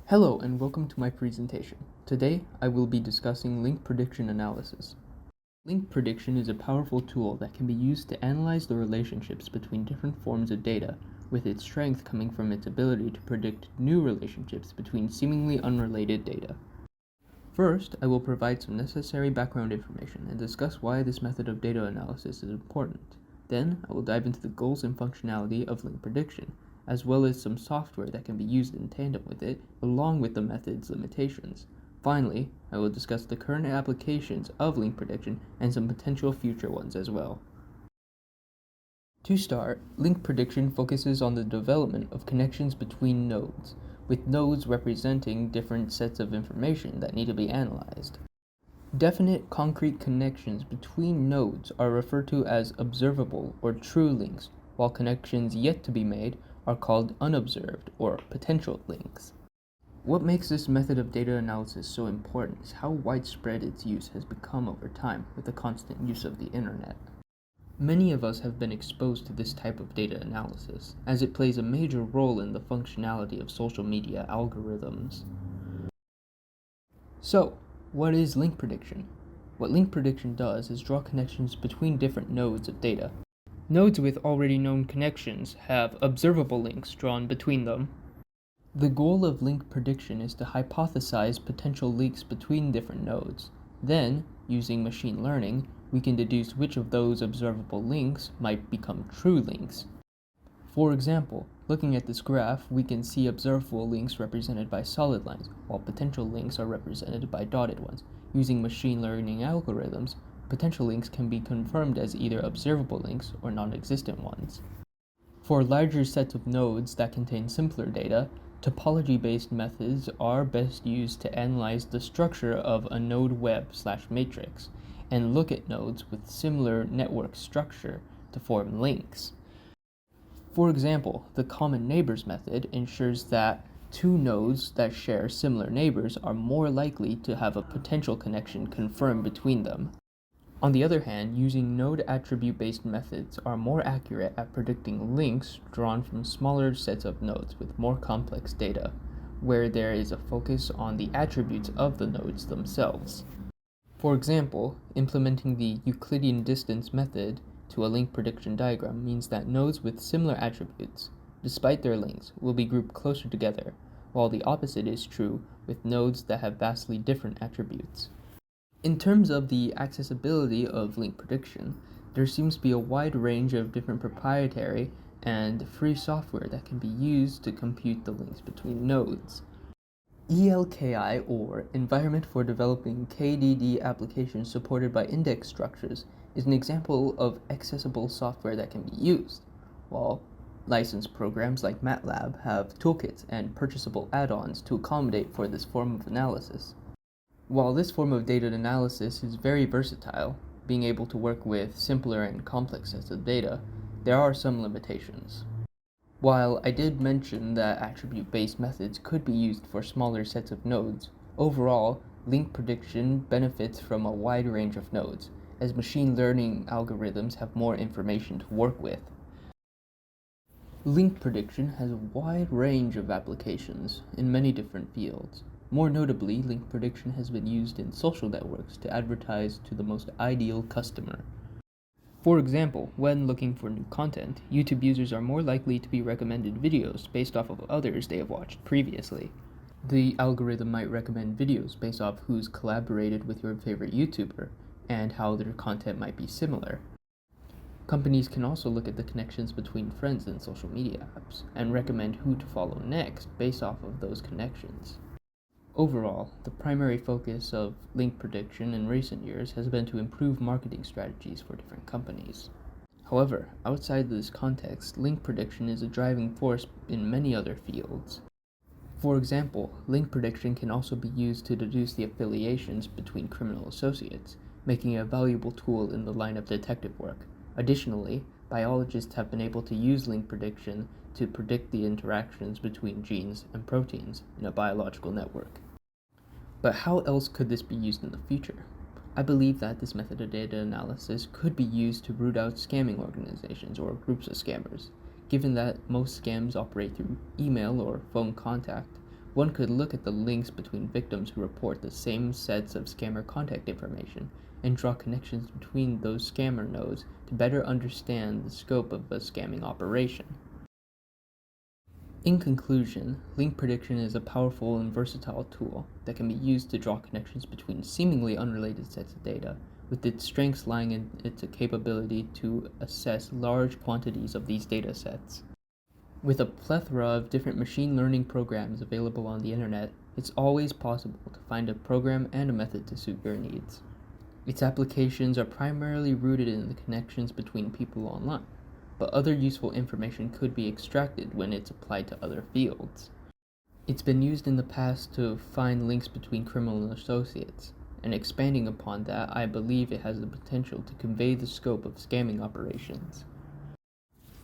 Hello and welcome to my presentation. Today, I will be discussing link prediction analysis. Link prediction is a powerful tool that can be used to analyze the relationships between different forms of data, with its strength coming from its ability to predict new relationships between seemingly unrelated data. First, I will provide some necessary background information and discuss why this method of data analysis is important. Then, I will dive into the goals and functionality of link prediction, as well as some software that can be used in tandem with it, along with the method's limitations. Finally, I will discuss the current applications of link prediction and some potential future ones as well. To start, link prediction focuses on the development of connections between nodes, with nodes representing different sets of information that need to be analyzed. Definite concrete connections between nodes are referred to as observable or true links, while connections yet to be made are called unobserved or potential links. What makes this method of data analysis so important is how widespread its use has become over time with the constant use of the internet. Many of us have been exposed to this type of data analysis, as it plays a major role in the functionality of social media algorithms. So, what is link prediction? What link prediction does is draw connections between different nodes of data. Nodes with already known connections have observable links drawn between them. The goal of link prediction is to hypothesize potential links between different nodes. Then, using machine learning, we can deduce which of those observable links might become true links. For example, looking at this graph, we can see observable links represented by solid lines, while potential links are represented by dotted ones. Using machine learning algorithms, potential links can be confirmed as either observable links or non-existent ones. For larger sets of nodes that contain simpler data, topology-based methods are best used to analyze the structure of a node web/matrix and look at nodes with similar network structure to form links. For example, the common neighbors method ensures that two nodes that share similar neighbors are more likely to have a potential connection confirmed between them. On the other hand, using node attribute-based methods are more accurate at predicting links drawn from smaller sets of nodes with more complex data, where there is a focus on the attributes of the nodes themselves. For example, implementing the Euclidean distance method to a link prediction diagram means that nodes with similar attributes, despite their links, will be grouped closer together, while the opposite is true with nodes that have vastly different attributes. In terms of the accessibility of link prediction, there seems to be a wide range of different proprietary and free software that can be used to compute the links between nodes. ELKI, or Environment for Developing KDD Applications Supported by Index Structures, is an example of accessible software that can be used, while licensed programs like MATLAB have toolkits and purchasable add-ons to accommodate for this form of analysis. While this form of data analysis is very versatile, being able to work with simpler and complex sets of data, there are some limitations. While I did mention that attribute-based methods could be used for smaller sets of nodes, overall, link prediction benefits from a wide range of nodes, as machine learning algorithms have more information to work with. Link prediction has a wide range of applications in many different fields. More notably, link prediction has been used in social networks to advertise to the most ideal customer. For example, when looking for new content, YouTube users are more likely to be recommended videos based off of others they have watched previously. The algorithm might recommend videos based off who's collaborated with your favorite YouTuber and how their content might be similar. Companies can also look at the connections between friends in social media apps and recommend who to follow next based off of those connections. Overall, the primary focus of link prediction in recent years has been to improve marketing strategies for different companies. However, outside this context, link prediction is a driving force in many other fields. For example, link prediction can also be used to deduce the affiliations between criminal associates, making it a valuable tool in the line of detective work. Additionally, biologists have been able to use link prediction to predict the interactions between genes and proteins in a biological network. But how else could this be used in the future? I believe that this method of data analysis could be used to root out scamming organizations or groups of scammers. Given that most scams operate through email or phone contact, One could look at the links between victims who report the same sets of scammer contact information and draw connections between those scammer nodes to better understand the scope of a scamming operation. In conclusion, link prediction is a powerful and versatile tool that can be used to draw connections between seemingly unrelated sets of data, with its strengths lying in its capability to assess large quantities of these data sets. With a plethora of different machine learning programs available on the internet, it's always possible to find a program and a method to suit your needs. Its applications are primarily rooted in the connections between people online, but other useful information could be extracted when it's applied to other fields. It's been used in the past to find links between criminal associates, and expanding upon that, I believe it has the potential to convey the scope of scamming operations.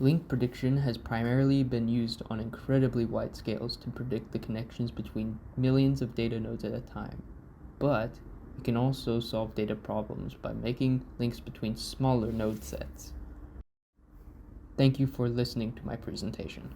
Link prediction has primarily been used on incredibly wide scales to predict the connections between millions of data nodes at a time, but it can also solve data problems by making links between smaller node sets. Thank you for listening to my presentation.